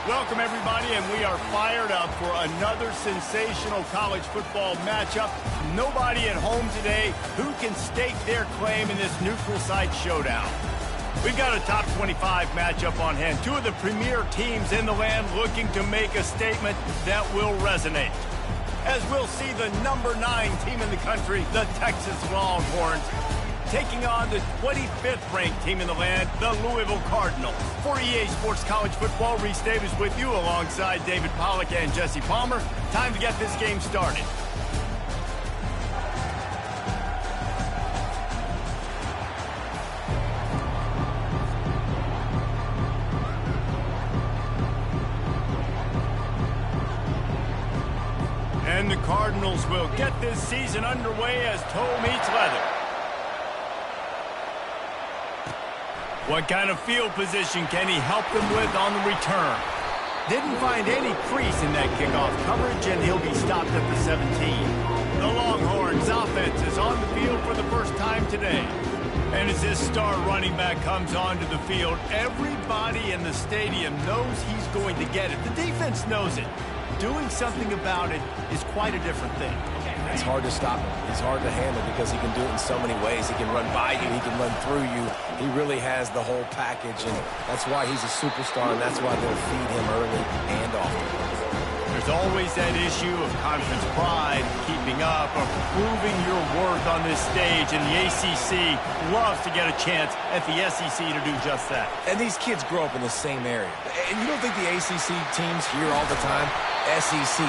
Welcome, everybody, and we are fired up for another sensational college football matchup. Nobody at home today who can stake their claim in this neutral site showdown. We've got a top 25 matchup on hand. Two of the premier teams in the land looking to make a statement that will resonate. As we'll see the number 9 team in the country, the Texas Longhorns, taking on the 25th ranked team in the land, the Louisville Cardinals. For EA Sports College Football, Reese Davis with you alongside David Pollack and Jesse Palmer. Time to get this game started. And the Cardinals will get this season underway as toe meets leather. What kind of field position can he help them with on the return? Didn't find any crease in that kickoff coverage, and he'll be stopped at the 17. The Longhorns offense is on the field for the first time today. And as this star running back comes onto the field, everybody in the stadium knows he's going to get it. The defense knows it. Doing something about it is quite a different thing. It's hard to stop him. He's hard to handle because he can do it in so many ways. He can run by you. He can run through you. He really has the whole package, and that's why he's a superstar, and that's why they'll feed him early and often. There's always that issue of conference pride, keeping up, of proving your worth on this stage, and the ACC loves to get a chance at the SEC to do just that. And these kids grow up in the same area. And you don't think the ACC teams hear all the time? SEC,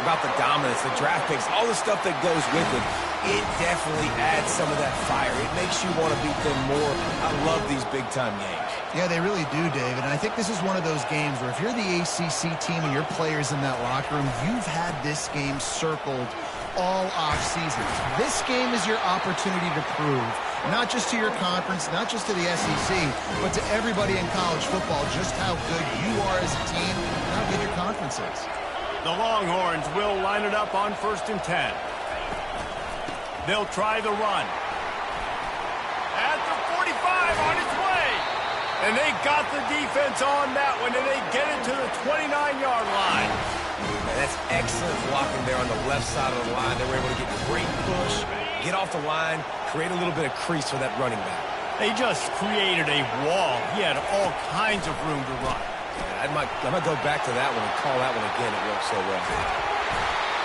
about the dominance, the draft picks, all the stuff that goes with it. It definitely adds some of that fire. It makes you want to beat them more. I love these big-time games. Yeah, they really do, David. And I think this is one of those games where if you're the ACC team and your players in that locker room, you've had this game circled all off-season. This game is your opportunity to prove, not just to your conference, not just to the SEC, but to everybody in college football, just how good you are as a team and how good your conference is. The Longhorns will line it up on 1st and 10. They'll try the run. At the 45 on its way. And they got the defense on that one, and they get it to the 29-yard line. Man, that's excellent blocking there on the left side of the line. They were able to get great push, get off the line, create a little bit of crease for that running back. They just created a wall. He had all kinds of room to run. I might go back to that one and call that one again. It worked so well.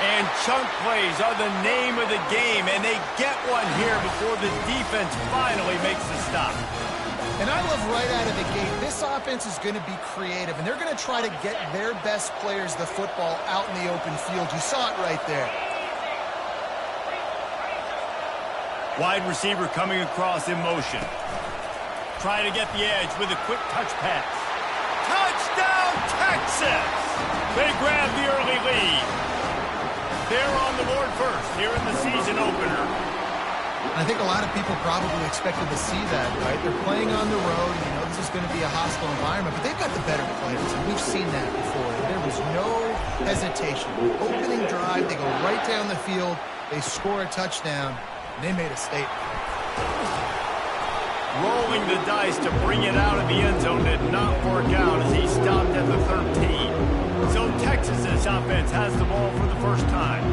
And chunk plays are the name of the game, and they get one here before the defense finally makes the stop. And I love right out of the gate, this offense is going to be creative, and they're going to try to get their best players the football out in the open field. You saw it right there. Wide receiver coming across in motion. Try to get the edge with a quick touch pass. Touchdown, Texas! They grab the early lead. They're on the board first here in the season opener. I think a lot of people probably expected to see that, right? They're playing on the road. You know, this is going to be a hostile environment, but they've got the better players, and we've seen that before. There was no hesitation. Opening drive, they go right down the field, they score a touchdown, and they made a statement. Rolling the dice to bring it out of the end zone did not work out as he stopped at the 13. So Texas's offense has the ball for the first time.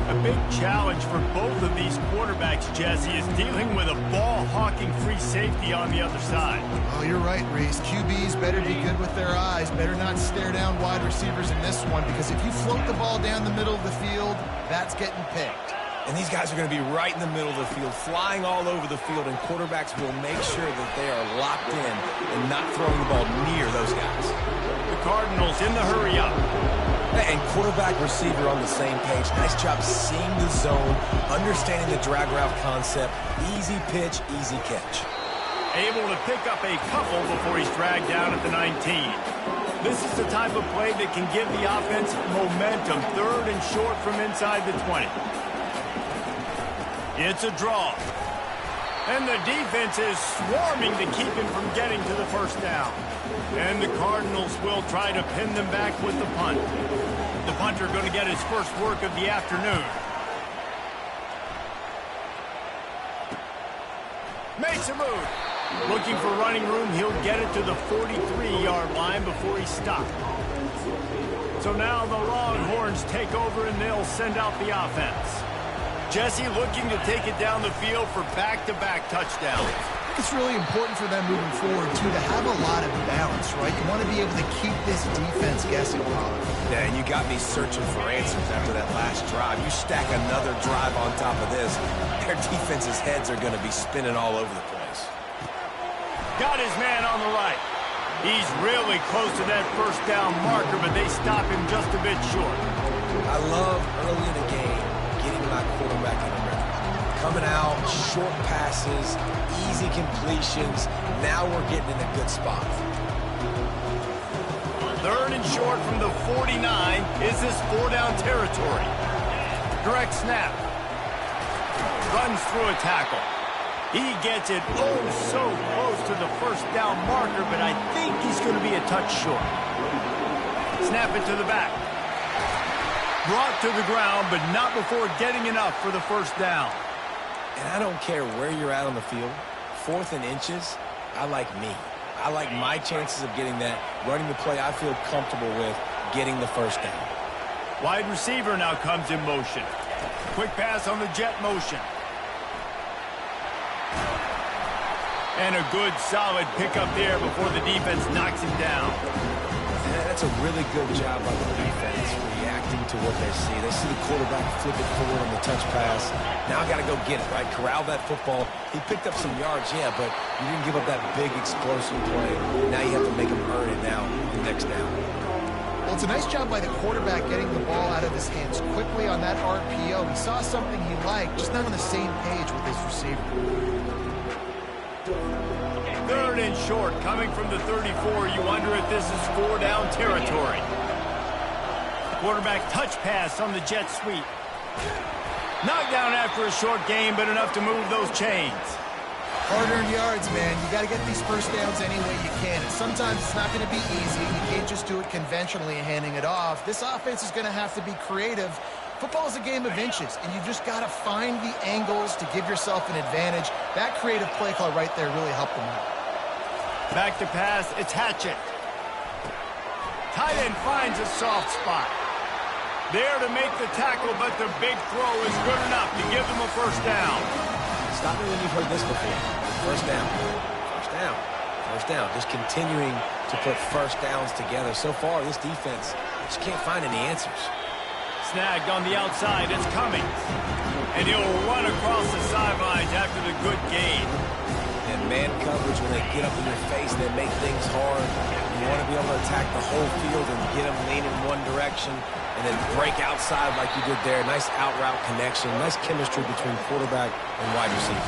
A big challenge for both of these quarterbacks, Jesse, is dealing with a ball-hawking free safety on the other side. Oh, you're right, Reese. QBs better be good with their eyes. Better not stare down wide receivers in this one, because if you float the ball down the middle of the field, that's getting picked. And these guys are going to be right in the middle of the field, flying all over the field, and quarterbacks will make sure that they are locked in and not throwing the ball near those guys. The Cardinals in the hurry-up. And quarterback receiver on the same page. Nice job seeing the zone, understanding the drag route concept. Easy pitch, easy catch. Able to pick up a couple before he's dragged down at the 19. This is the type of play that can give the offense momentum. 3rd and short from inside the 20. It's a draw. And the defense is swarming to keep him from getting to the first down. And the Cardinals will try to pin them back with the punt. The punter going to get his first work of the afternoon. Makes a move. Looking for running room, he'll get it to the 43-yard line before he stopped. So now the Longhorns take over and they'll send out the offense. Jesse looking to take it down the field for back-to-back touchdowns. I think it's really important for them moving forward, too, to have a lot of balance, right? You want to be able to keep this defense guessing, Pollard. Yeah, and you got me searching for answers after that last drive. You stack another drive on top of this, their defense's heads are going to be spinning all over the place. Got his man on the right. He's really close to that first down marker, but they stop him just a bit short. I love early in the game getting my quarterback in the rhythm. Coming out, short passes, easy completions. Now we're getting in a good spot. Third and short from the 49. Is this 4-down territory? Direct snap. Runs through a tackle. He gets it so close to the first down marker, but I think he's going to be a touch short. Snap it to the back. Brought to the ground, but not before getting enough for the first down. And I don't care where you're at on the field. 4th and inches, I like me. I like my chances of getting that, running the play I feel comfortable with, getting the first down. Wide receiver now comes in motion. Quick pass on the jet motion. And a good, solid pickup there before the defense knocks him down. And that's a really good job by the defense, reacting to what they see. They see the quarterback flip it forward on the touch pass. Now got to go get it, right? Corral that football. He picked up some yards, yeah, but you didn't give up that big explosive play. Now you have to make him earn it now, the next down. Well, it's a nice job by the quarterback getting the ball out of his hands quickly on that RPO. He saw something he liked, just not on the same page with his receiver. Third and short, coming from the 34. You wonder if this is 4-down territory. Quarterback touch pass on the jet sweep. Knocked down after a short gain, but enough to move those chains. Hard-earned yards, man. You got to get these first downs any way you can. And sometimes it's not going to be easy. You can't just do it conventionally and handing it off. This offense is going to have to be creative. Football is a game of inches, and you've just got to find the angles to give yourself an advantage. That creative play call right there really helped them out. Back to pass, it's Hatchett. Tight end finds a soft spot. There to make the tackle, but the big throw is good enough to give them a first down. Stop me when you've heard this before. First down. First down. First down. Just continuing to put first downs together. So far, this defense just can't find any answers. Snagged on the outside, it's Cummings. And he'll run across the sidelines after the good gain. And man coverage, when they get up in your face, they make things hard. You want to be able to attack the whole field and get them leaning one direction and then break outside like you did there. Nice out-route connection, nice chemistry between quarterback and wide receiver.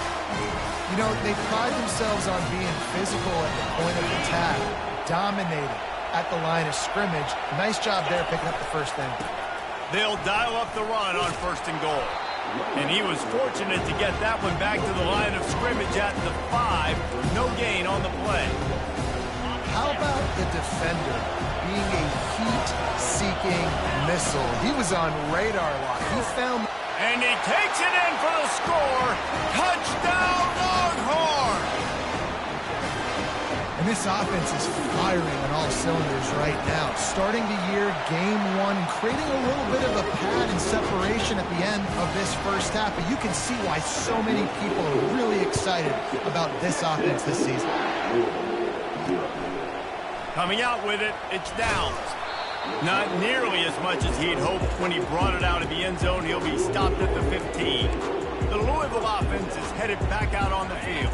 You know, they pride themselves on being physical at the point of attack, dominating at the line of scrimmage. Nice job there picking up the first down. They'll dial up the run on 1st and goal. And he was fortunate to get that one back to the line of scrimmage at the 5. No gain on the play. How about the defender being a heat-seeking missile? He was on radar lock. He found... And he takes it in for the score. Touchdown, Longhorn! And this offense is firing on all cylinders right now. Starting the year, game 1, and creating a little bit of a pad and separation at the end of this first half. But you can see why so many people are really excited about this offense this season. Coming out with it, it's Downs. Not nearly as much as he'd hoped when he brought it out of the end zone. He'll be stopped at the 15. The Louisville offense is headed back out on the field.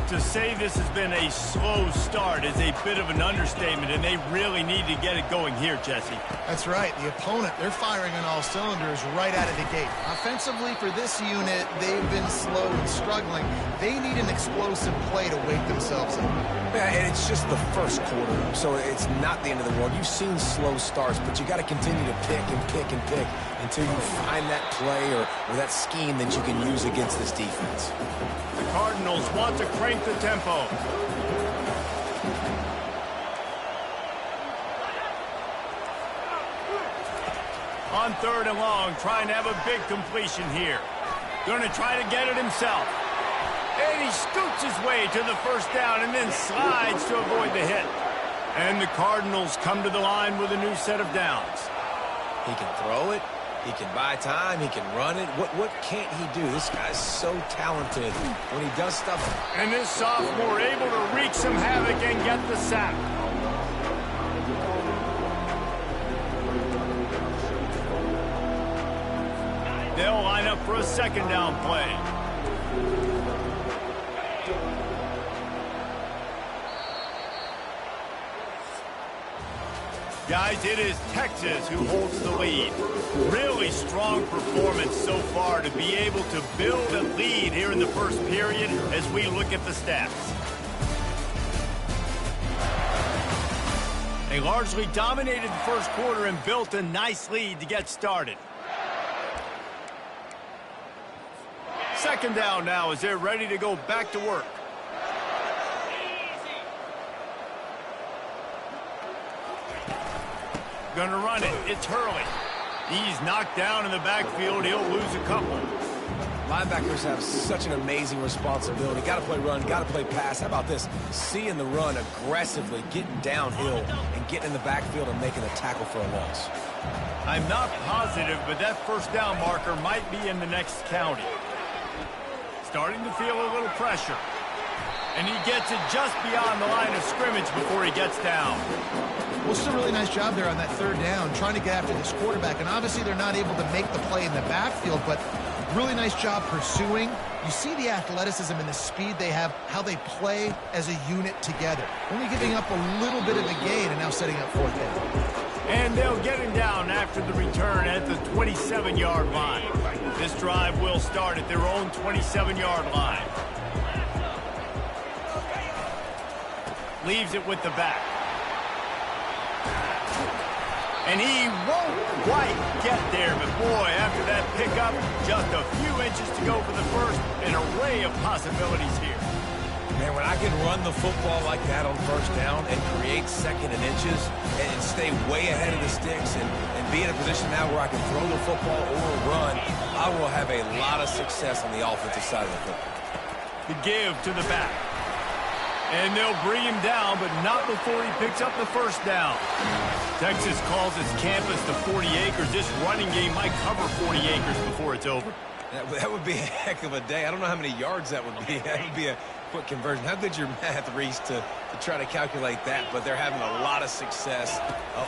To say this has been a slow start is a bit of an understatement, and they really need to get it going here, Jesse. That's right. The opponent, they're firing on all cylinders right out of the gate. Offensively, for this unit, they've been slow and struggling. They need an explosive play to wake themselves up. Yeah, and it's just the first quarter, so it's not the end of the world. You've seen slow starts, but you got to continue to pick and pick and pick until you find that play or that scheme that you can use against this defense. The Cardinals want to crank the tempo. On 3rd and long, trying to have a big completion here. Going to try to get it himself. And he scoots his way to the first down and then slides to avoid the hit. And the Cardinals come to the line with a new set of downs. He can throw it. He can buy time. He can run it. What can't he do? This guy's so talented when he does stuff. And this sophomore able to wreak some havoc and get the sack. They'll line up for a second down play. Guys, it is Texas who holds the lead. Really strong performance so far to be able to build a lead here in the first period as we look at the stats. They largely dominated the first quarter and built a nice lead to get started. Second down now as they're ready to go back to work. Gonna run it. It's Hurley. He's knocked down in the backfield. He'll lose a couple. Linebackers have such an amazing responsibility. Got to play run, got to play pass. How about this? Seeing the run aggressively, getting downhill, and getting in the backfield and making a tackle for a loss. I'm not positive, but that first down marker might be in the next county. Starting to feel a little pressure. And he gets it just beyond the line of scrimmage before he gets down. Well, it's a really nice job there on that third down, trying to get after this quarterback. And obviously they're not able to make the play in the backfield, but really nice job pursuing. You see the athleticism and the speed they have, how they play as a unit together. Only giving up a little bit of a gain and now setting up fourth down. And they'll get him down after the return at the 27-yard line. This drive will start at their own 27-yard line. Leaves it with the back. And he won't quite get there, but boy, after that pickup, just a few inches to go for the first. An array of possibilities here. Man, when I can run the football like that on first down and create second and inches and stay way ahead of the sticks and be in a position now where I can throw the football or run, I will have a lot of success on the offensive side of the football. The give to the back. And they'll bring him down, but not before he picks up the first down. Texas calls its campus the 40 acres. This running game might cover 40 acres before it's over. That would be a heck of a day. I don't know how many yards that would be. That would be a quick conversion. How good's your math, Reese, to try to calculate that? But they're having a lot of success,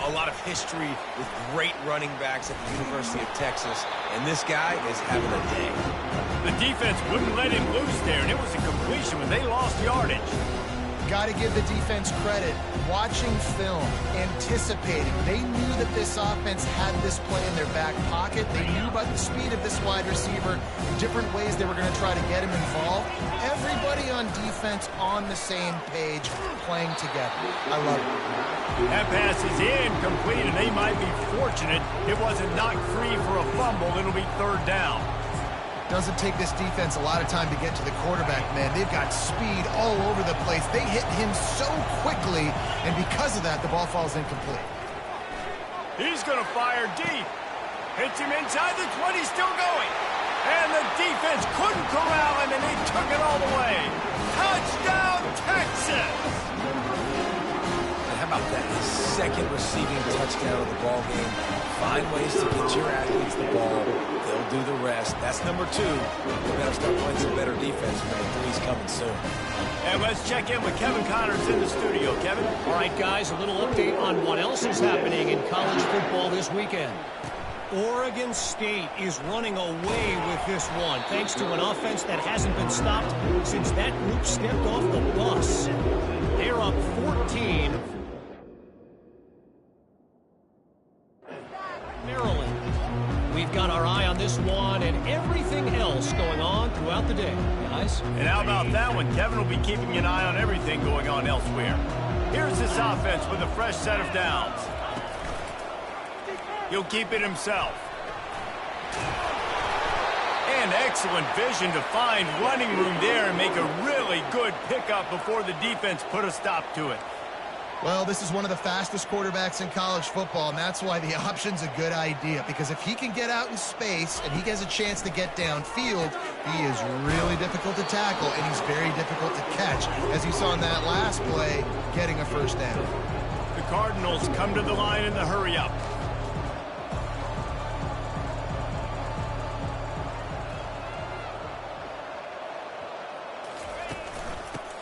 a lot of history with great running backs at the University of Texas. And this guy is having a day. The defense wouldn't let him loose there, and it was a completion when they lost yardage. Got to give the defense credit. Watching film, anticipating. They knew that this offense had this play in their back pocket. They knew about the speed of this wide receiver, different ways they were going to try to get him involved. Everybody on defense on the same page, playing together. I love it. That pass is incomplete, and they might be fortunate it wasn't knocked free for a fumble. It'll be third down. Doesn't take this defense a lot of time to get to the quarterback, man. They've got speed all over the place. They hit him so quickly, and because of that, the ball falls incomplete. He's going to fire deep. Hits him inside the 20, still going. And the defense couldn't corral him, and they took it all the way. Touchdown, Texas! How about that? His second receiving touchdown of the ball game. Find ways to get your athletes the ball. They'll do the rest. That's number 2. We better start playing some better defense. Number 3's coming soon. And let's check in with Kevin Connors in the studio. Kevin? All right, guys, a little update on what else is happening in college football this weekend. Oregon State is running away with this one, thanks to an offense that hasn't been stopped since that group stepped off the bus. They're up 14. Maryland. We've got our eye on this one and everything else going on throughout the day, guys. And how about that one? Kevin will be keeping an eye on everything going on elsewhere. Here's this offense with a fresh set of downs. He'll keep it himself. And excellent vision to find running room there and make a really good pickup before the defense put a stop to it. Well, this is one of the fastest quarterbacks in college football, and that's why the option's a good idea, because if he can get out in space and he gets a chance to get downfield, he is really difficult to tackle, and he's very difficult to catch, as you saw in that last play, getting a first down. The Cardinals come to the line in the hurry-up.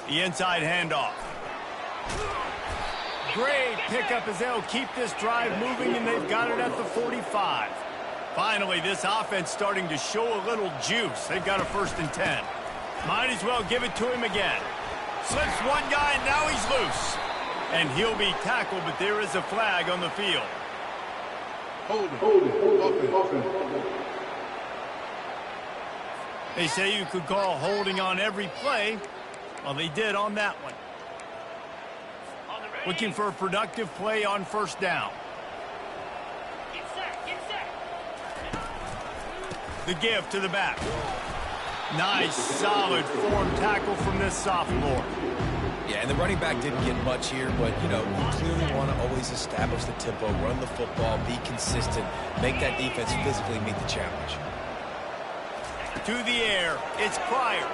The inside handoff. Great pickup as they'll keep this drive moving, and they've got it at the 45. Finally, this offense starting to show a little juice. They've got a 1st and 10. Might as well give it to him again. Slips one guy, and now he's loose. And he'll be tackled, but there is a flag on the field. Hold it. They say you could call holding on every play. Well, they did on that one. Looking for a productive play on 1st down. Get set. The give to the back. Nice, solid form tackle from this sophomore. Yeah, and the running back didn't get much here, but, you know, you clearly want to always establish the tempo, run the football, be consistent, make that defense physically meet the challenge. To the air, it's Pryor.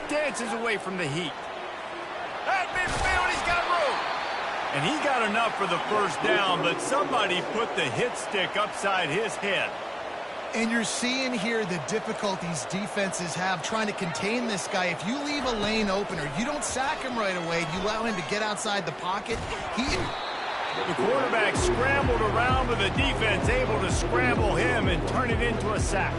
Dances away from the heat. At midfield, he's got room. And he got enough for the 1st down, but somebody put the hit stick upside his head. And you're seeing here the difficulties defenses have trying to contain this guy. If you leave a lane open or you don't sack him right away, you allow him to get outside the pocket, The quarterback scrambled around, but the defense able to scramble him and turn it into a sack.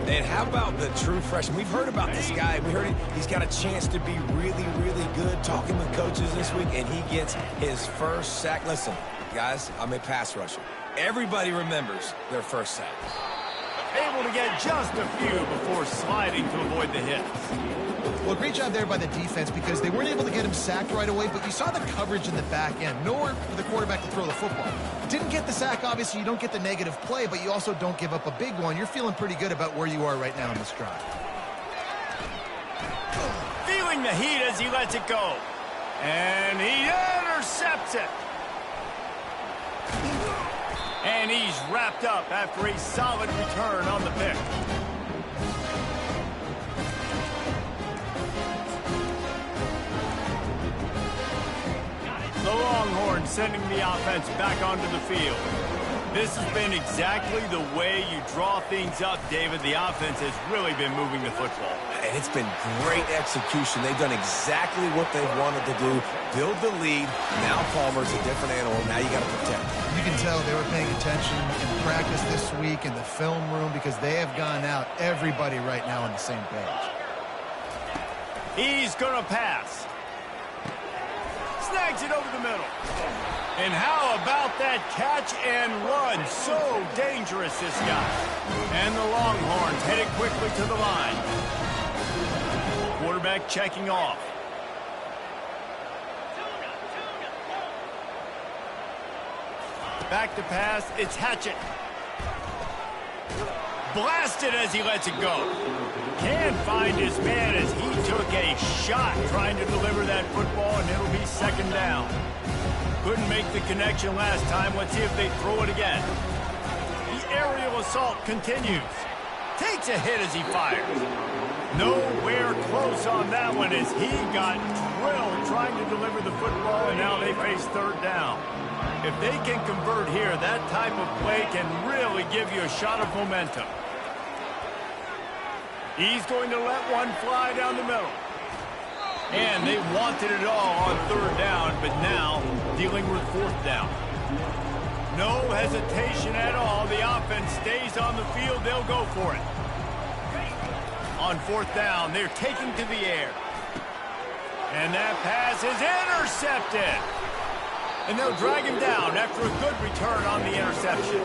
And how about the true freshman? We've heard about this guy. We heard he's got a chance to be really, really good. Talking with coaches this week, and he gets his 1st sack. Listen, guys, I'm a pass rusher. Everybody remembers their 1st sack. Able to get just a few before sliding to avoid the hit. Well, great job there by the defense, because they weren't able to get him sacked right away, but you saw the coverage in the back end. Nowhere for the quarterback to throw the football. Didn't get the sack, obviously. You don't get the negative play, but you also don't give up a big one. You're feeling pretty good about where you are right now in this drive. Feeling the heat as he lets it go. And he intercepts it. And he's wrapped up after a solid return on the pick. The Longhorns sending the offense back onto the field. This has been exactly the way you draw things up, David. The offense has really been moving the football. And it's been great execution. They've done exactly what they wanted to do. Build the lead. Now Palmer's a different animal. Now you got to protect. You can tell they were paying attention in practice this week in the film room, because they have gone out, everybody right now on the same page. He's going to pass. Snags it over the middle. And how about that catch and run? So dangerous, this guy. And the Longhorns headed quickly to the line. Quarterback checking off. Back to pass, it's Hatchett. Blasted as he lets it go. Can't find his man as he took a shot trying to deliver that football, and it'll be 2nd down. Couldn't make the connection last time. Let's see if they throw it again. The aerial assault continues. Takes a hit as he fires. Nowhere close on that one as he got drilled trying to deliver the football, and now they face 3rd down. If they can convert here, that type of play can really give you a shot of momentum. He's going to let one fly down the middle. And they wanted it all on 3rd down, but now dealing with 4th down. No hesitation at all. The offense stays on the field. They'll go for it. On 4th down, they're taking to the air. And that pass is intercepted. And they'll drag him down after a good return on the interception.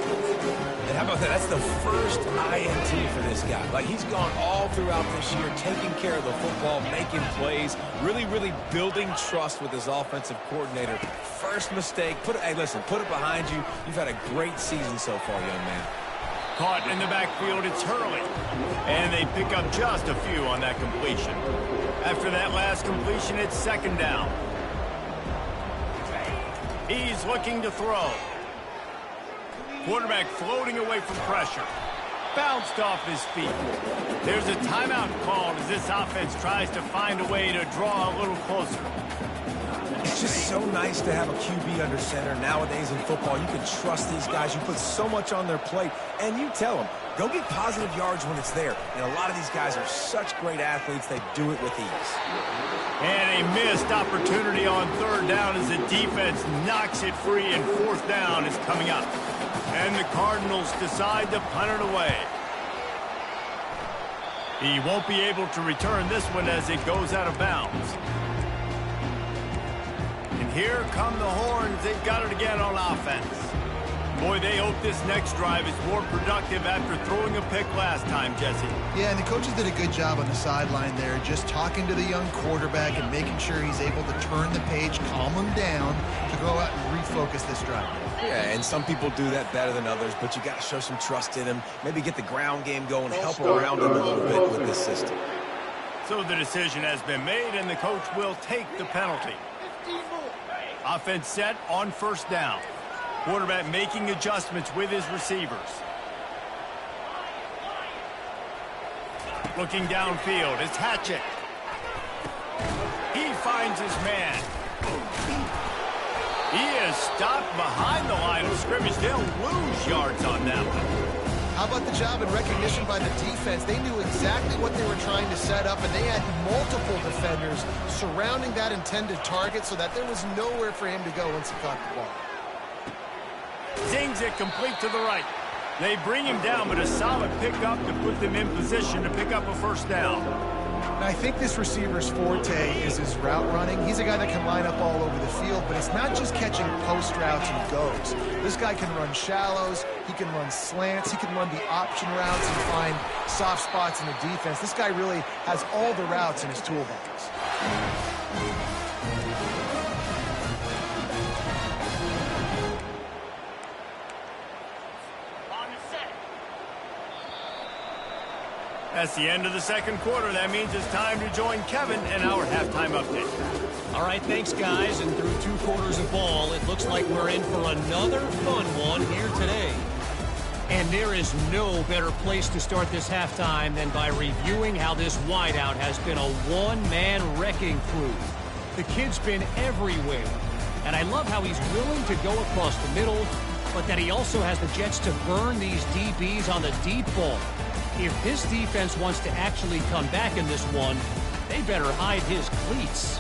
And how about that? That's the 1st INT for this guy. Like, he's gone all throughout this year, taking care of the football, making plays, really, really building trust with his offensive coordinator. First mistake, hey, listen, put it behind you. You've had a great season so far, young man. Caught in the backfield, it's Hurley. And they pick up just a few on that completion. After that last completion, it's 2nd down. He's looking to throw. Quarterback floating away from pressure. Bounced off his feet. There's a timeout called as this offense tries to find a way to draw a little closer. It's just so nice to have a QB under center. Nowadays in football, you can trust these guys. You put so much on their plate, and you tell them, go get positive yards when it's there. And a lot of these guys are such great athletes, they do it with ease. And a missed opportunity on third down as the defense knocks it free, and fourth down is coming up. And the Cardinals decide to punt it away. He won't be able to return this one as it goes out of bounds. And here come the Horns. They've got it again on offense. Boy, they hope this next drive is more productive after throwing a pick last time, Jesse. Yeah, and the coaches did a good job on the sideline there, just talking to the young quarterback and making sure he's able to turn the page, calm him down, to go out and refocus this drive. Yeah, and some people do that better than others, but you got to show some trust in him, maybe get the ground game going, help around him a little bit with this system. So the decision has been made, and the coach will take the penalty. Offense set on first down. Quarterback making adjustments with his receivers. Looking downfield, it's Hatchett. He finds his man. He is stopped behind the line of scrimmage. They'll lose yards on that one. How about the job and recognition by the defense? They knew exactly what they were trying to set up, and they had multiple defenders surrounding that intended target so that there was nowhere for him to go once he caught the ball. Zings it complete to the right. They bring him down, but a solid pickup to put them in position to pick up a first down. And I think this receiver's forte is his route running. He's a guy that can line up all over the field, but it's not just catching post routes and goes. This guy can run shallows, he can run slants, he can run the option routes and find soft spots in the defense. This guy really has all the routes in his toolbox. That's the end of the second quarter. That means it's time to join Kevin in our halftime update. All right, thanks, guys. And through 2 quarters of ball, it looks like we're in for another fun one here today. And there is no better place to start this halftime than by reviewing how this wideout has been a one-man wrecking crew. The kid's been everywhere. And I love how he's willing to go across the middle, but that he also has the jets to burn these DBs on the deep ball. If this defense wants to actually come back in this one, they better hide his cleats.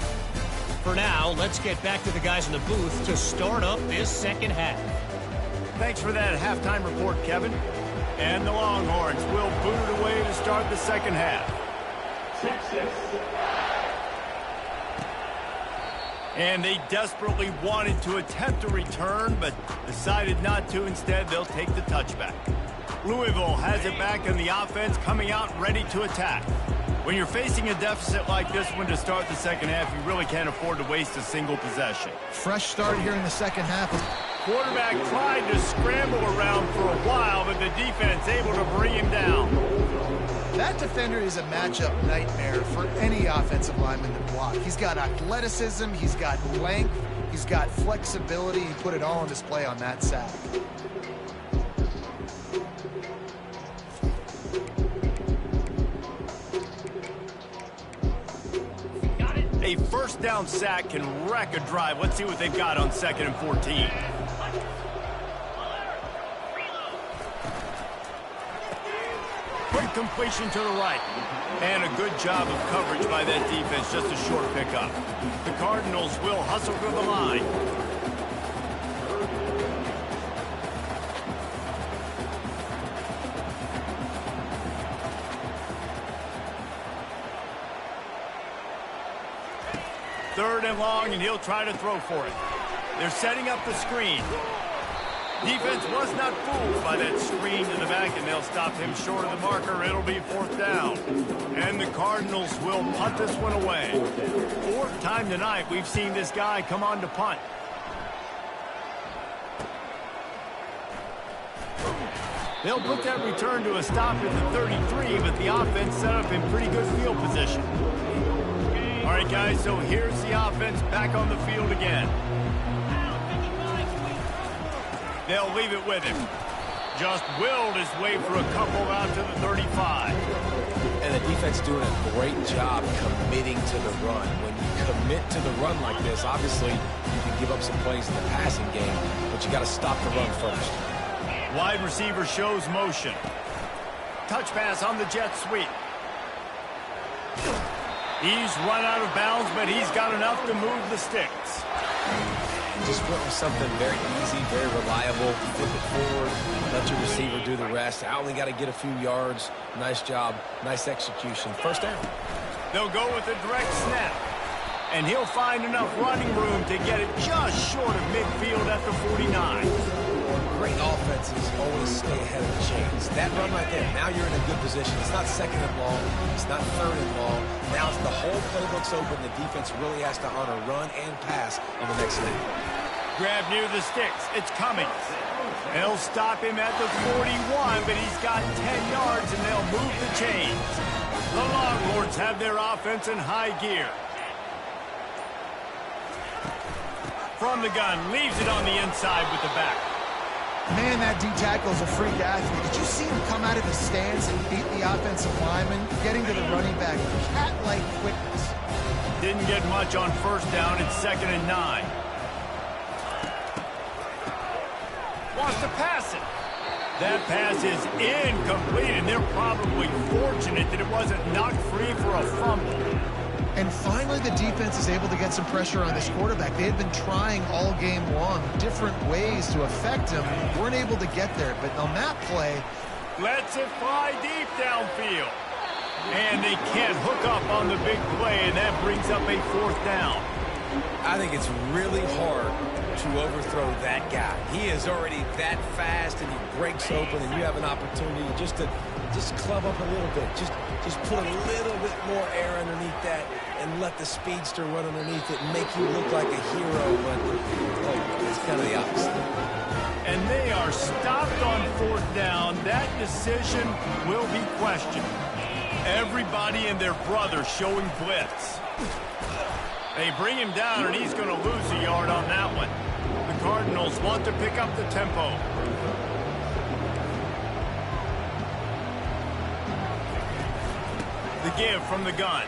For now, let's get back to the guys in the booth to start up this second half. Thanks for that halftime report, Kevin. And the Longhorns will boot it away to start the second half. And they desperately wanted to attempt a return, but decided not to. Instead, they'll take the touchback. Louisville has it back in the offense, coming out ready to attack. When you're facing a deficit like this one to start the second half, you really can't afford to waste a single possession. Fresh start here in the second half. Quarterback tried to scramble around for a while, but the defense able to bring him down. That defender is a matchup nightmare for any offensive lineman to block. He's got athleticism, he's got length, he's got flexibility. He put it all on display on that sack. A first down sack can wreck a drive. Let's see what they've got on 2nd and 14. Quick completion to the right. And a good job of coverage by that defense. Just a short pickup. The Cardinals will hustle to the line. Third and long, and he'll try to throw for it. They're setting up the screen. Defense was not fooled by that screen to the back, and they'll stop him short of the marker. It'll be 4th down. And the Cardinals will punt this one away. 4th time tonight we've seen this guy come on to punt. They'll put that return to a stop at the 33, but the offense set up in pretty good field position. All right, guys, so here's the offense back on the field again. They'll leave it with him. Just willed his way for a couple out to the 35. And the defense doing a great job committing to the run. When you commit to the run like this, obviously you can give up some plays in the passing game, but you got to stop the run first. Wide receiver shows motion. Touch pass on the jet sweep. He's run out of bounds, but he's got enough to move the sticks. Just went with something very easy, very reliable. Flip it forward, let your receiver do the rest. I only got to get a few yards. Nice job, nice execution. First down. They'll go with a direct snap. And he'll find enough running room to get it just short of midfield at the 49. Great offenses always stay ahead of the chains. That run right there, now you're in a good position. It's not second and long. It's not third and long. Now the whole playbook's open. The defense really has to honor run and pass on the next snap. Grab near the sticks. It's Cummings. They'll stop him at the 41, but he's got 10 yards, and they'll move the chains. The Longhorns have their offense in high gear. From the gun, leaves it on the inside with the back. Man, that D-tackle's a freak athlete. Did you see him come out of his stance and beat the offensive lineman, getting to the running back? Cat-like quickness. Didn't get much on first down. It's 2nd and 9. Wants to pass it. That pass is incomplete, and they're probably fortunate that it wasn't knocked free for a fumble. And finally, the defense is able to get some pressure on this quarterback. They had been trying all game long different ways to affect him. Weren't able to get there, but on that play, lets it fly deep downfield. And they can't hook up on the big play, and that brings up a 4th down. I think it's really hard to overthrow that guy. He is already that fast, and he breaks open, and you have an opportunity just to club up a little bit. Just put a little bit more air underneath that and let the speedster run underneath it and make you look like a hero, but it's kind of the opposite. And they are stopped on 4th down. That decision will be questioned. Everybody and their brother showing blitz. They bring him down, and he's going to lose a yard on that one. The Cardinals want to pick up the tempo. The give from the gun.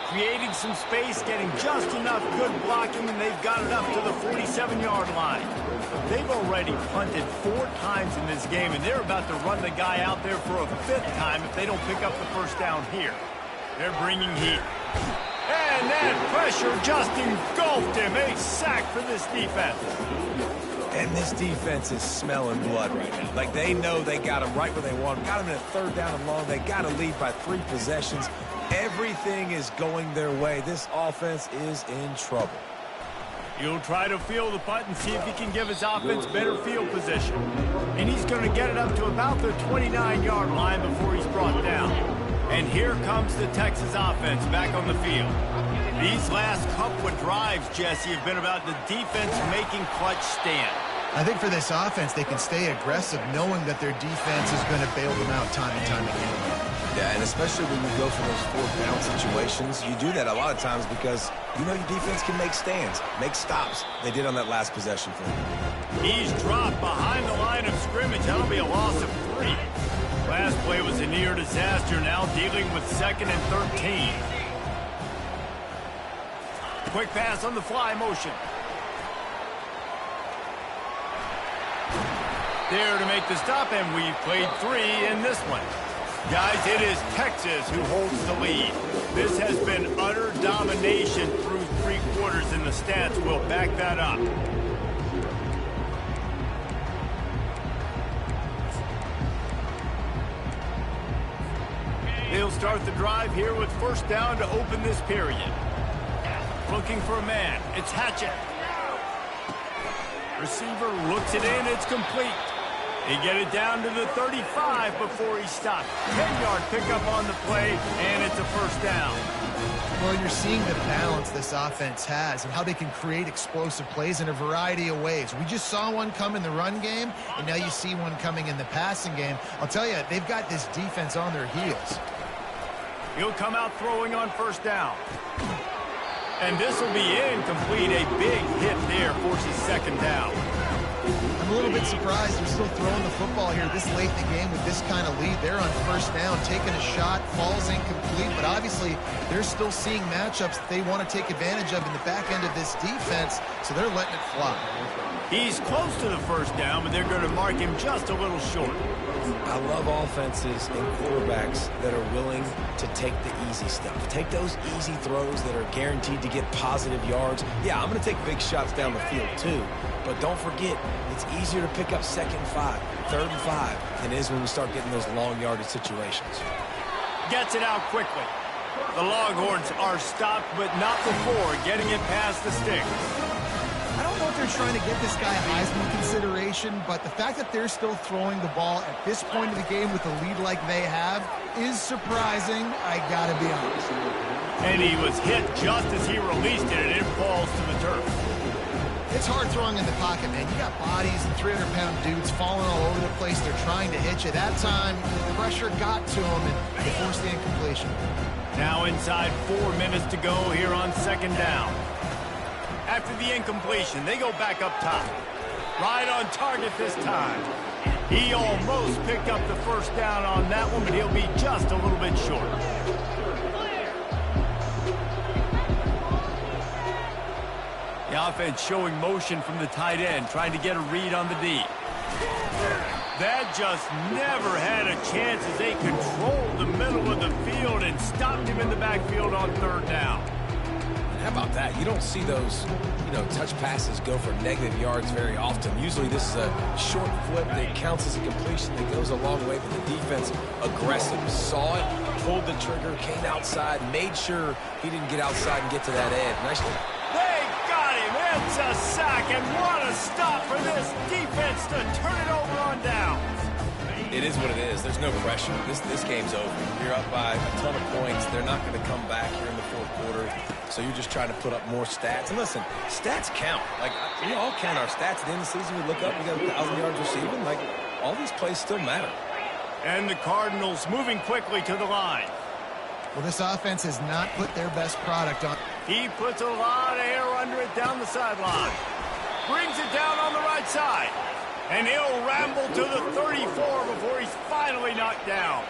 Creating some space, getting just enough good blocking, and they've got it up to the 47-yard line. They've already punted 4 times in this game, and they're about to run the guy out there for a 5th time if they don't pick up the first down here. They're bringing heat. And that pressure just engulfed him. A sack for this defense. And this defense is smelling blood right now. Like, they know they got him right where they want him. Got him in a 3rd down and long. They got to lead by 3 possessions. Everything is going their way. This offense is in trouble. He'll try to field the punt and see if he can give his offense better field position. And he's going to get it up to about the 29-yard line before he's brought down. And here comes the Texas offense back on the field. These last couple of drives, Jesse, have been about the defense making clutch stand. I think for this offense, they can stay aggressive knowing that their defense is going to bail them out time and time again. Yeah, and especially when you go for those 4th down situations, you do that a lot of times because you know your defense can make stands, make stops. They did on that last possession for him. He's dropped behind the line of scrimmage. That'll be a loss of 3. Last play was a near disaster, now dealing with 2nd and 13. Quick pass on the fly motion. There to make the stop, and we've played 3 in this one. Guys, it is Texas who holds the lead. This has been utter domination through 3 quarters, and the stats will back that up. They'll start the drive here with first down to open this period. Looking for a man. It's Hatchett. Receiver looks it in. It's complete. They get it down to the 35 before he stopped. 10-yard pickup on the play, and it's a first down. Well, you're seeing the balance this offense has and how they can create explosive plays in a variety of ways. We just saw one come in the run game, and now you see one coming in the passing game. I'll tell you, they've got this defense on their heels. He'll come out throwing on first down. And this will be incomplete. A big hit there forces 2nd down. I'm a little bit surprised they're still throwing the football here this late in the game with this kind of lead. They're on first down, taking a shot, falls incomplete, but obviously they're still seeing matchups that they want to take advantage of in the back end of this defense, so they're letting it fly. He's close to the first down, but they're going to mark him just a little short. I love offenses and quarterbacks that are willing to take the easy stuff. Take those easy throws that are guaranteed to get positive yards. Yeah, I'm going to take big shots down the field too, but don't forget, it's easier to pick up 2nd and 5, 3rd and 5 than it is when we start getting those long yardage situations. Gets it out quickly. The Longhorns are stopped, but not before getting it past the sticks. I don't know if they're trying to get this guy Heisman consideration, but the fact that they're still throwing the ball at this point of the game with a lead like they have is surprising, I gotta be honest. And he was hit just as he released it, and it falls to the turf. It's hard throwing in the pocket, man. You got bodies and 300-pound dudes falling all over the place. They're trying to hit you. That time, the pressure got to him, and they forced the incompletion. Now inside 4 minutes to go here on 2nd down. After the incompletion, they go back up top. Right on target this time. He almost picked up the first down on that one, but he'll be just a little bit short. The offense showing motion from the tight end, trying to get a read on the D. That just never had a chance as they controlled the middle of the field and stopped him in the backfield on 3rd down. How about that? You don't see those, touch passes go for negative yards very often. Usually this is a short flip that counts as a completion that goes a long way, but the defense aggressive. Saw it, pulled the trigger, came outside, made sure he didn't get outside and get to that edge. Nice. They got him. It's a sack, and what a stop for this defense to turn it over on downs. It is what it is. There's no pressure. This game's over. You're up by a ton of points. They're not going to come back here in the 4th quarter. So you're just trying to put up more stats. And listen, stats count. Like, we all count our stats. At the end of the season, we look up, we got 1,000 yards receiving. Like, all these plays still matter. And the Cardinals moving quickly to the line. Well, this offense has not put their best product on. He puts a lot of air under it down the sideline. Brings it down on the right side. And he'll ramble to the 34 before he's finally knocked down.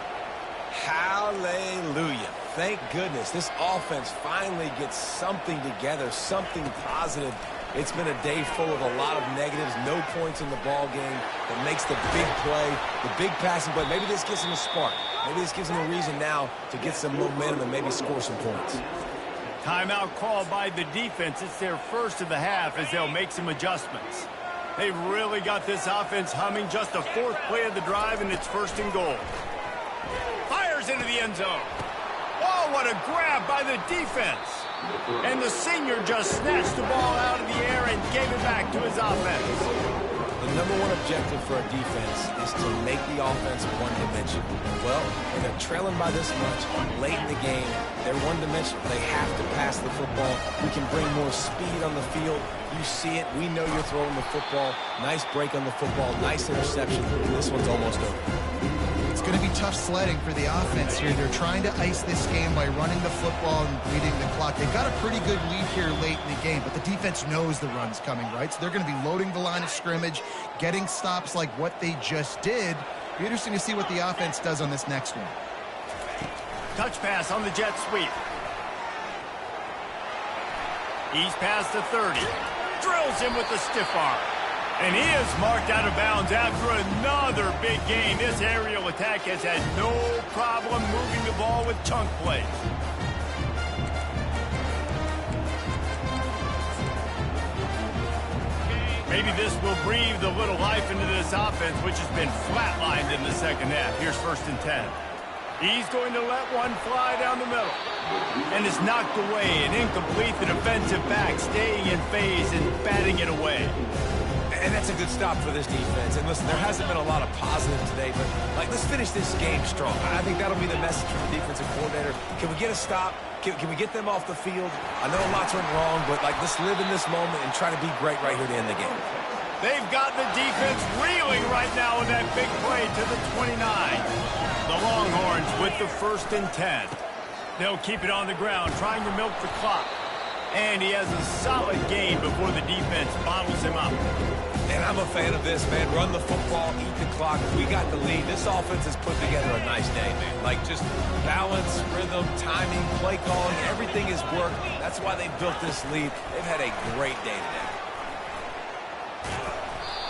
Hallelujah. Thank goodness this offense finally gets something together, something positive. It's been a day full of a lot of negatives, no points in the ball game that makes the big play, the big passing play. Maybe this gives them a spark. Maybe this gives them a reason now to get some momentum and maybe score some points. Timeout called by the defense. It's their first of the half as they'll make some adjustments. They've really got this offense humming. Just a 4th play of the drive, and it's 1st and goal. Fires into the end zone. Oh, what a grab by the defense. And the senior just snatched the ball out of the air and gave it back to his offense. The #1 objective for a defense is to make the offense one-dimensional. Well, when they're trailing by this much late in the game, they're one-dimensional. They have to pass the football. We can bring more speed on the field. You see it. We know you're throwing the football. Nice break on the football. Nice interception. This one's almost over. It's going to be tough sledding for the offense here. They're trying to ice this game by running the football and bleeding the clock. They've got a pretty good lead here late in the game, but the defense knows the run's coming, right? So they're going to be loading the line of scrimmage, getting stops like what they just did. It'll be interesting to see what the offense does on this next one. Touch pass on the jet sweep. He's past the 30. Drills him with the stiff arm. And he is marked out of bounds after another big game. This aerial attack has had no problem moving the ball with chunk plays. Maybe this will breathe a little life into this offense, which has been flatlined in the 2nd half. Here's 1st and 10. He's going to let one fly down the middle. And is knocked away and incomplete. The defensive back staying in phase and batting it away. And that's a good stop for this defense. And listen, there hasn't been a lot of positive today, but let's finish this game strong. I think that'll be the message from the defensive coordinator. Can we get a stop? Can we get them off the field? I know lots went wrong, but let's live in this moment and try to be great right here to end the game. They've got the defense reeling right now with that big play to the 29. The Longhorns with the 1st and 10. They'll keep it on the ground, trying to milk the clock. And he has a solid gain before the defense bottles him up. And I'm a fan of this, man. Run the football, eat the clock. We got the lead. This offense has put together a nice day, man. Like, just balance, rhythm, timing, play calling, everything has worked. That's why they built this lead. They've had a great day today.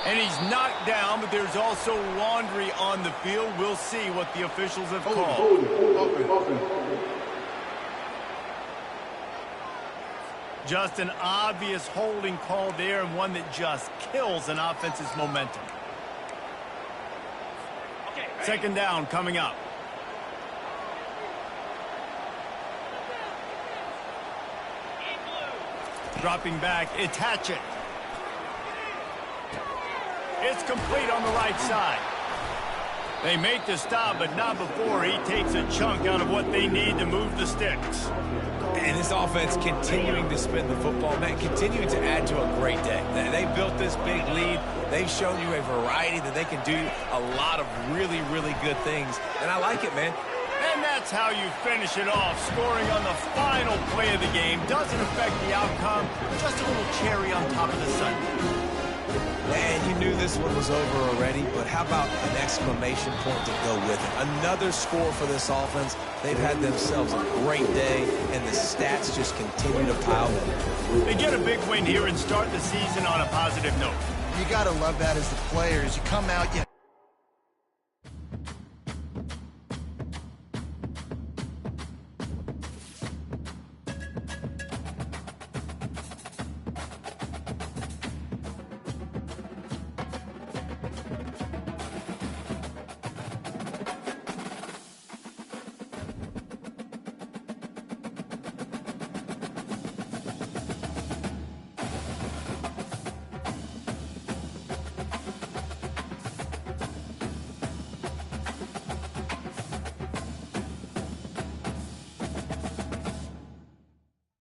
And he's knocked down, but there's also laundry on the field. We'll see what the officials have called. Just an obvious holding call there, and one that just kills an offense's momentum. Second down coming up. Dropping back, it's Hatchett. It's complete on the right side. They make the stop, but not before he takes a chunk out of what they need to move the sticks. And this offense continuing to spin the football, man, continuing to add to a great day. They built this big lead. They've shown you a variety that they can do a lot of really, really good things. And I like it, man. And that's how you finish it off. Scoring on the final play of the game doesn't affect the outcome. Just a little cherry on top of the sundae. Man, you knew this one was over already, but how about an exclamation point to go with it? Another score for this offense. They've had themselves a great day, and the stats just continue to pile in. They get a big win here and start the season on a positive note. You got to love that as the players. You come out, you